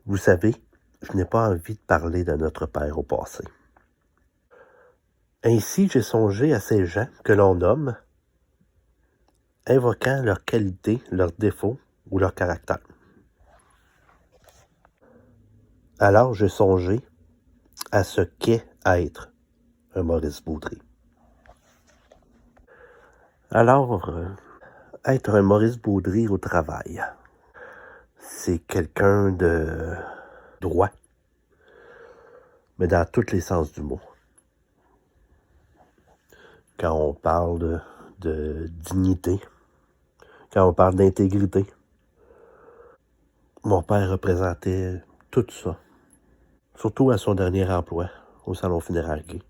Vous savez, je n'ai pas envie de parler de notre Père au passé. Ainsi, j'ai songé à ces gens que l'on nomme, invoquant leurs qualités, leurs défauts ou leur caractère. Alors, j'ai songé à ce qu'est être un Maurice Baudry. Alors, être un Maurice Baudry au travail, c'est quelqu'un de droit, mais dans tous les sens du mot. Quand on parle de dignité, quand on parle d'intégrité, mon père représentait tout ça, surtout à son dernier emploi, au salon funéraire gay.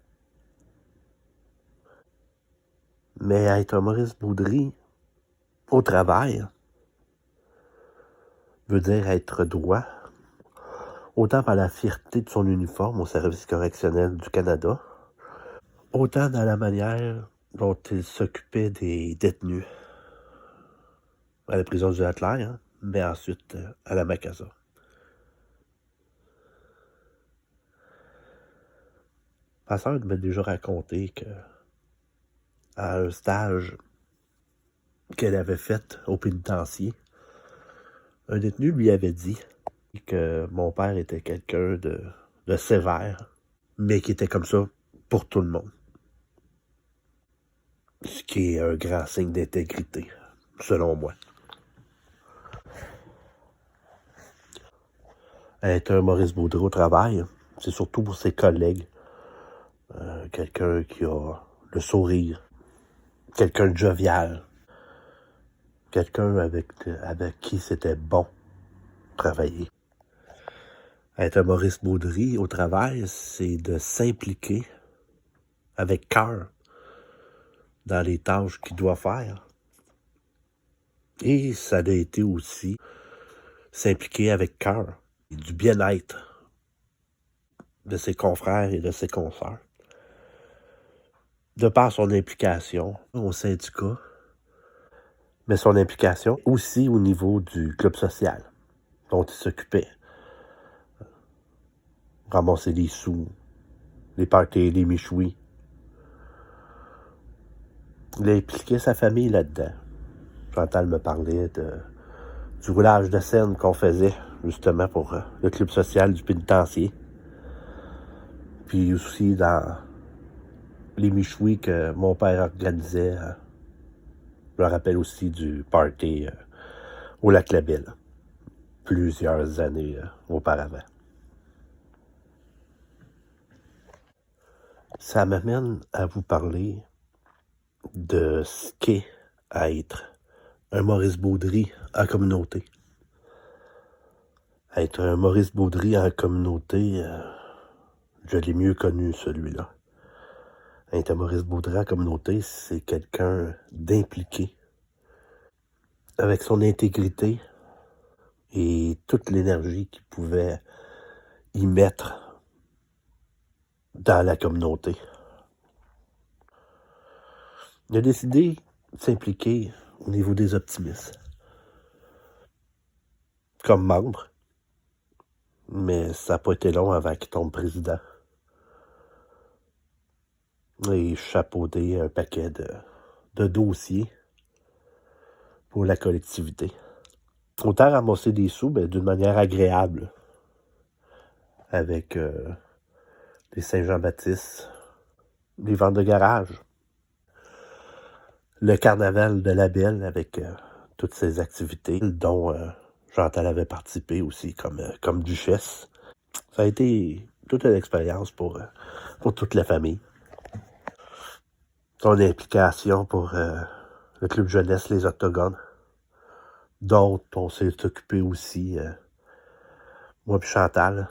Mais être un Maurice Baudry au travail veut dire être droit, autant par la fierté de son uniforme au service correctionnel du Canada, autant dans la manière dont il s'occupait des détenus à la prison du Leclerc, mais ensuite à la Macasa. Ma sœur m'a déjà raconté que à un stage qu'elle avait fait au pénitencier, un détenu lui avait dit que mon père était quelqu'un de sévère, mais qui était comme ça pour tout le monde. Ce qui est un grand signe d'intégrité, selon moi. Être un Maurice Baudry au travail, c'est surtout pour ses collègues. Quelqu'un qui a le sourire, quelqu'un de jovial, quelqu'un avec qui c'était bon travailler. Être un Maurice Baudry au travail, c'est de s'impliquer avec cœur dans les tâches qu'il doit faire. Et ça a été aussi s'impliquer avec cœur du bien-être de ses confrères et de ses consoeurs. De par son implication au syndicat, mais son implication aussi au niveau du club social dont il s'occupait. Ramasser les sous, les parties, les michouis. Il a impliqué sa famille là-dedans. Chantal me parlait du roulage de scène qu'on faisait justement pour le club social du pénitencier. Puis aussi dans les michouis que mon père organisait. Je me rappelle aussi du party au lac Labelle, plusieurs années auparavant. Ça m'amène à vous parler de ce qu'est être un Maurice Baudry en communauté. Être un Maurice Baudry en communauté, je l'ai mieux connu celui-là. Être un Maurice Baudry en communauté, c'est quelqu'un d'impliqué, avec son intégrité et toute l'énergie qu'il pouvait y mettre dans la communauté. Il a décidé de s'impliquer au niveau des optimistes, comme membre, mais ça n'a pas été long avant qu'il tombe président. Et chapeauter un paquet de dossiers pour la collectivité. Autant ramasser des sous, mais d'une manière agréable, avec les Saint-Jean-Baptiste, les ventes de garage, le carnaval de la Belle avec toutes ces activités dont Chantal avait participé aussi comme duchesse. Ça a été toute une expérience pour toute la famille. Son implication pour le club jeunesse Les Octogones, dont on s'est occupé aussi, moi et Chantal,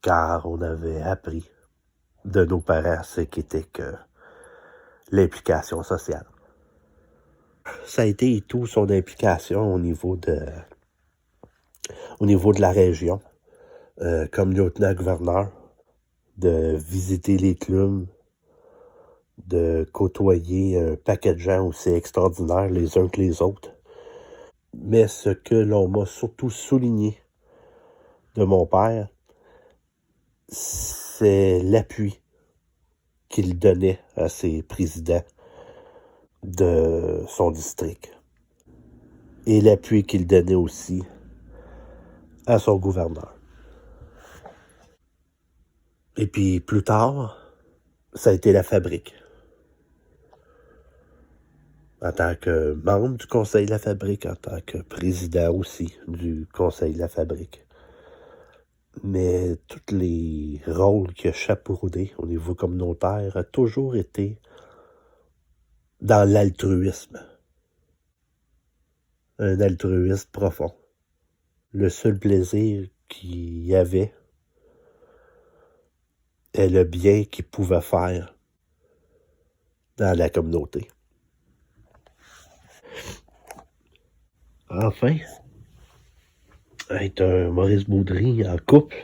car on avait appris de nos parents ce qu'était que l'implication sociale. Ça a été tout son implication au niveau de la région, comme lieutenant-gouverneur, de visiter les clubs, de côtoyer un paquet de gens aussi extraordinaires les uns que les autres. Mais ce que l'on m'a surtout souligné de mon père, c'est l'appui qu'il donnait à ses présidents de son district. Et l'appui qu'il donnait aussi à son gouverneur. Et puis plus tard, ça a été la fabrique. En tant que membre du Conseil de la fabrique, en tant que président aussi du Conseil de la fabrique. Mais tous les rôles qu'il a chapeaudés au niveau communautaire a toujours été dans l'altruisme. Un altruisme profond. Le seul plaisir qu'il y avait est le bien qu'il pouvait faire dans la communauté. Enfin, être un Maurice Baudry en couple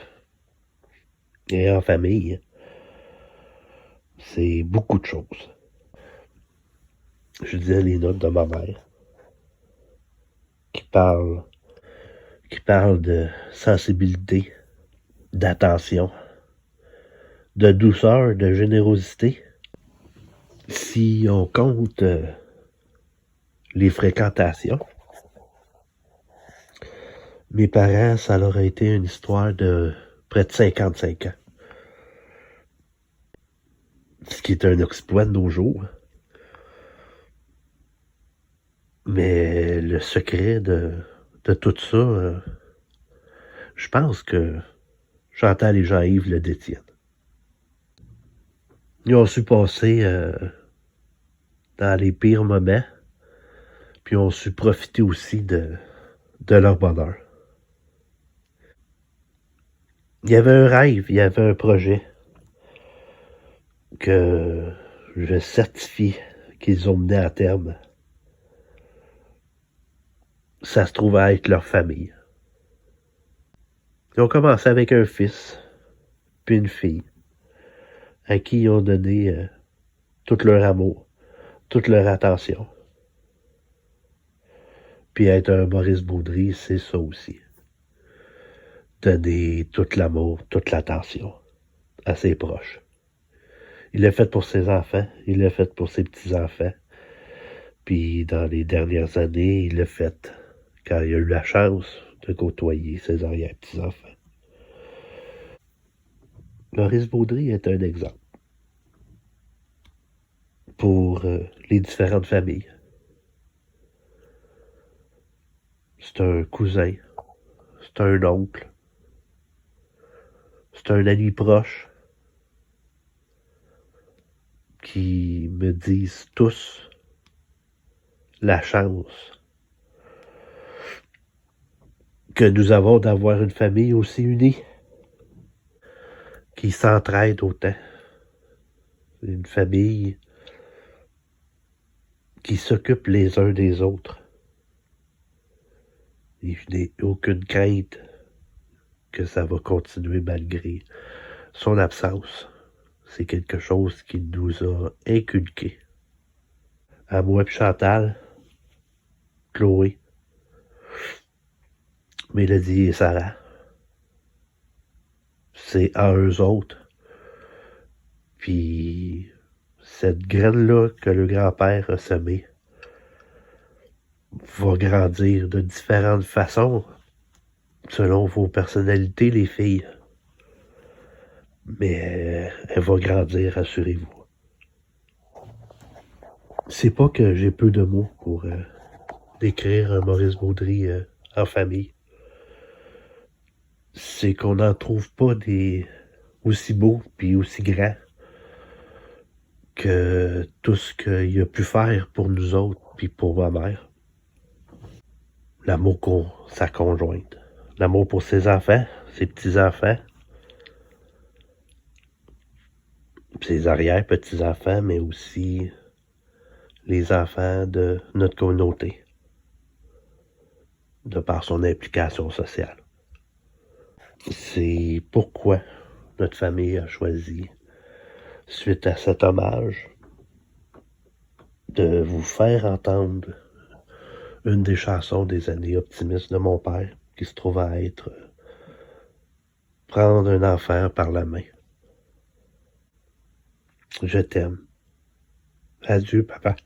et en famille, c'est beaucoup de choses. Je disais les notes de ma mère qui parle de sensibilité, d'attention, de douceur, de générosité. Si on compte les fréquentations, mes parents, ça leur a été une histoire de près de 55 ans. Ce qui est un exploit de nos jours. Mais le secret de tout ça, je pense que Chantal et Jean-Yves le détiennent. Ils ont su passer dans les pires moments, puis ils ont su profiter aussi de leur bonheur. Il y avait un rêve, il y avait un projet que je certifie qu'ils ont mené à terme. Ça se trouve à être leur famille. Ils ont commencé avec un fils, puis une fille, à qui ils ont donné tout leur amour, toute leur attention. Puis être un Maurice Baudry, c'est ça aussi. Donner tout l'amour, toute l'attention à ses proches. Il l'a fait pour ses enfants, il l'a fait pour ses petits-enfants. Puis dans les dernières années, il l'a fait quand il a eu la chance de côtoyer ses arrière-petits-enfants. Maurice Baudry est un exemple pour les différentes familles. C'est un cousin, c'est un oncle, c'est un ami proche qui me disent tous la chance que nous avons d'avoir une famille aussi unie, qui s'entraide autant. Une famille qui s'occupe les uns des autres. Et je n'ai aucune crainte que ça va continuer malgré son absence. C'est quelque chose qu'il nous a inculqué. À moi et Chantal, Chloé, Mélodie et Sarah. C'est à eux autres. Puis cette graine-là que le grand-père a semée va grandir de différentes façons selon vos personnalités, les filles. Mais elle va grandir, rassurez-vous. C'est pas que j'ai peu de mots pour décrire un Maurice Baudry en famille. C'est qu'on n'en trouve pas des aussi beaux puis aussi grands que tout ce qu'il a pu faire pour nous autres puis pour ma mère. L'amour pour sa conjointe, l'amour pour ses enfants, ses petits-enfants, ses arrière-petits-enfants, mais aussi les enfants de notre communauté, de par son implication sociale. C'est pourquoi notre famille a choisi, suite à cet hommage, de vous faire entendre une des chansons des années optimistes de mon père, qui se trouve à être prendre un enfant par la main. Je t'aime. Adieu, papa.